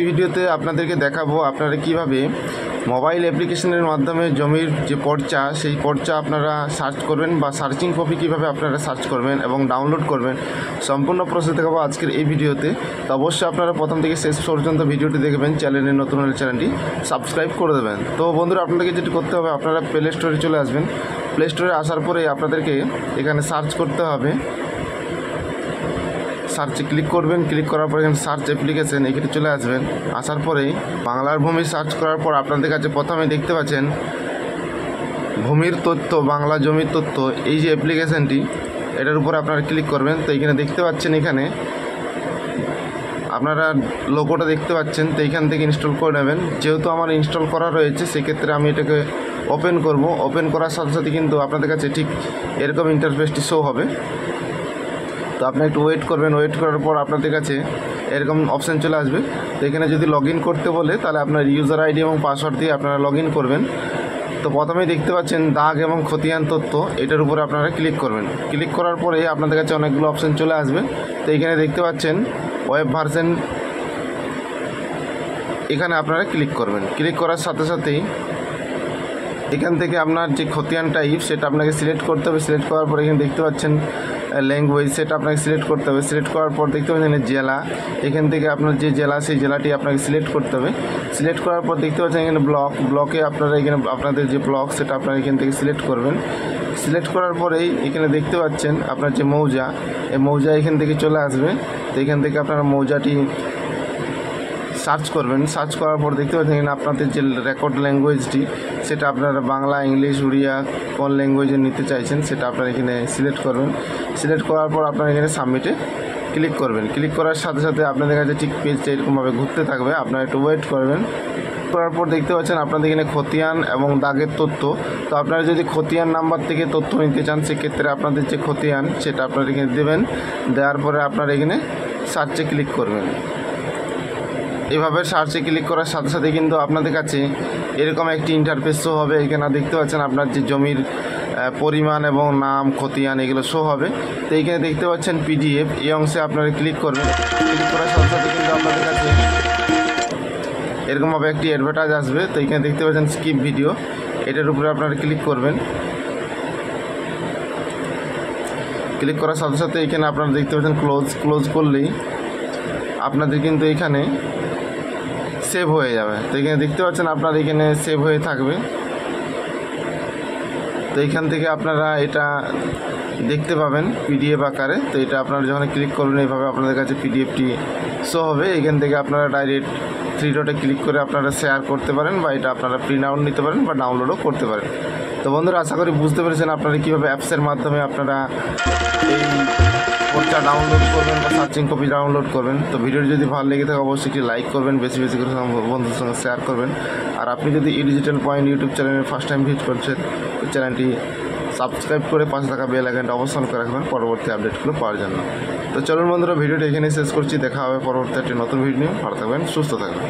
এই ভিডিওতে আপনাদেরকে দেখাবো আপনারা কিভাবে মোবাইল অ্যাপ্লিকেশনের মাধ্যমে জমির যে পর্চা সেই পর্চা আপনারা সার্চ করবেন বা সার্চিং কপি কিভাবে আপনারা সার্চ করবেন এবং ডাউনলোড করবেন সম্পূর্ণ প্রসেস দেখাবো আজকের এই ভিডিওতে। তো অবশ্যই আপনারা প্রথম থেকে শেষ পর্যন্ত ভিডিওটি দেখবেন, চ্যানেলে নতুন হলে চ্যানেলটি সাবস্ক্রাইব করে দেবেন। তো বন্ধুরা, আপনাদেরকে যেটি করতে হবে আপনারা প্লে স্টোরে চলে আসবেন। প্লে স্টোরে আসার পরে আপনাদেরকে এখানে সার্চ করতে হবে, সার্চে ক্লিক করবেন। ক্লিক করার পর এখানে সার্চ অ্যাপ্লিকেশন এখানে চলে আসবেন। আসার পরে বাংলার ভূমি সার্চ করার পর আপনাদের কাছে প্রথমে দেখতে পাচ্ছেন ভূমির তথ্য, বাংলা জমির তথ্য, এই যে অ্যাপ্লিকেশনটি এটার উপরে আপনারা ক্লিক করবেন। তো এখানে দেখতে পাচ্ছেন এখানে আপনারা লোগোটা দেখতে পাচ্ছেন। তো এইখান থেকে ইনস্টল করে নেবেন। যেহেতু আমার ইনস্টল করা রয়েছে সেক্ষেত্রে আমি এটাকে ওপেন করব। ওপেন করার সাথে সাথে কিন্তু আপনাদের কাছে ঠিক এরকম ইন্টারফেসটি শো হবে। তো আপনি একটু ওয়েট করবেন। ওয়েট করার পর আপনাদের কাছে এরকম অপশান চলে আসবে। তো এখানে যদি লগ ইন করতে বলে তাহলে আপনার ইউজার আইডি এবং পাসওয়ার্ড দিয়ে আপনারা লগ ইন করবেন। তো প্রথমেই দেখতে পাচ্ছেন দাগ এবং খতিয়ান তথ্য, এটার উপরে আপনারা ক্লিক করবেন। ক্লিক করার পরে আপনাদের কাছে অনেকগুলো অপশান চলে আসবে। তো এখানে দেখতে পাচ্ছেন ওয়েব ভার্সন, এখানে আপনারা ক্লিক করবেন। ক্লিক করার সাথে সাথেই এখান থেকে আপনার যে খতিয়ান টাইপ সেটা আপনাকে সিলেক্ট করতে হবে। সিলেক্ট করার পর এখানে দেখতে পাচ্ছেন ল্যাঙ্গুয়েজ, সেটা আপনাকে সিলেক্ট করতে হবে। সিলেক্ট করার পর দেখতে পাচ্ছেন জেলা, এখান থেকে আপনার যে জেলা সেই জেলাটি আপনাকে সিলেক্ট করতে হবে। সিলেক্ট করার পর দেখতে পাচ্ছেন এখানে ব্লকে আপনারা এখানে আপনাদের যে ব্লক সেটা আপনারা এখান থেকে সিলেক্ট করবেন। সিলেক্ট করার পরেই এখানে দেখতে পাচ্ছেন আপনার যে মৌজা, এই মৌজা এখান থেকে চলে আসবে। তো এখান থেকে আপনারা মৌজাটি সার্চ করবেন। সার্চ করার পর দেখতে পাচ্ছেন এখানে আপনাদের যে রেকর্ড ল্যাঙ্গুয়েজটি সেটা আপনারা বাংলা, ইংলিশ, উড়িয়া কোন ল্যাঙ্গুয়েজে নিতে চাইছেন সেটা আপনারা এখানে সিলেক্ট করবেন। সিলেক্ট করার পর আপনারা এখানে সাবমিটে ক্লিক করবেন। ক্লিক করার সাথে সাথে আপনাদের কাছে ঠিক পেজটা এরকমভাবে ঘুরতে থাকবে, আপনারা একটু ওয়েট করবেন। করার পর দেখতে পাচ্ছেন আপনাদের এখানে খতিয়ান এবং দাগের তথ্য। তো আপনারা যদি খতিয়ান নাম্বার থেকে তথ্য নিতে চান সেক্ষেত্রে আপনাদের যে খতিয়ান সেটা আপনারা এখানে দেবেন। দেওয়ার পরে আপনারা এখানে সার্চে ক্লিক করবেন। এভাবে সার্চে ক্লিক করার সাথে সাথে কিন্তু আপনাদের কাছে এরকম একটি ইন্টারফেস শো হবে। এখানে দেখতে পাচ্ছেন আপনার যে জমির পরিমাণ এবং নাম, খতিয়ান এগুলো শো হবে। তো এইখানে দেখতে পাচ্ছেন পিডিএফ, এই অংশে আপনারা ক্লিক করবেন। ক্লিক করার সাথে সাথে কিন্তু আপনাদের কাছে এরকমভাবে একটি অ্যাডভার্টাইজ আসবে। তো এইখানে দেখতে পাচ্ছেন স্কিপ ভিডিও, এটার উপরে আপনারা ক্লিক করবেন। ক্লিক করার সাথে সাথে এখানে আপনারা দেখতে পাচ্ছেন ক্লোজ করলেই আপনাদের কিন্তু এখানে সেভ হয়ে যাবে। তো এখানে দেখতে পাচ্ছেন আপনার এখানে সেভ হয়ে থাকবে। তো এইখান থেকে আপনারা এটা দেখতে পাবেন পিডিএফ আকারে। তো এটা আপনারা যখন ক্লিক করবেন এইভাবে আপনাদের কাছে পিডিএফটি শো হবে। এখান থেকে আপনারা ডাইরেক্ট 3 ডটে ক্লিক করে আপনারা শেয়ার করতে পারেন বা এটা আপনারা প্রিন্ট আউট নিতে পারেন বা ডাউনলোডও করতে পারেন। তো বন্ধুরা, আশা করি বুঝতে পেরেছেন আপনারা কীভাবে অ্যাপসের মাধ্যমে আপনারা এই পর্চা ডাউনলোড করবেন বা সার্চিং কপি ডাউনলোড করবেন। তো ভিডিওটি যদি ভালো লেগে থাকে অবশ্যই একটি লাইক করবেন, বেশি বেশি করে বন্ধুদের সঙ্গে শেয়ার করবেন। আর আপনি যদি ডিজিটাল পয়েন্ট ইউটিউব চ্যানেলে ফার্স্ট টাইম ভিজিট করছেন তো চ্যানেলটি সাবস্ক্রাইব করে পাশে থাকা বেল আইকনটা অবশ্যই করে রাখবেন পরবর্তী আপডেটগুলো পাওয়ার জন্য। তো চলুন বন্ধুরা, ভিডিওটি এখানেই শেষ করছি। দেখা হবে পরবর্তী একটি নতুন ভিডিও নিয়ে। ভালো থাকবেন, সুস্থ থাকবেন।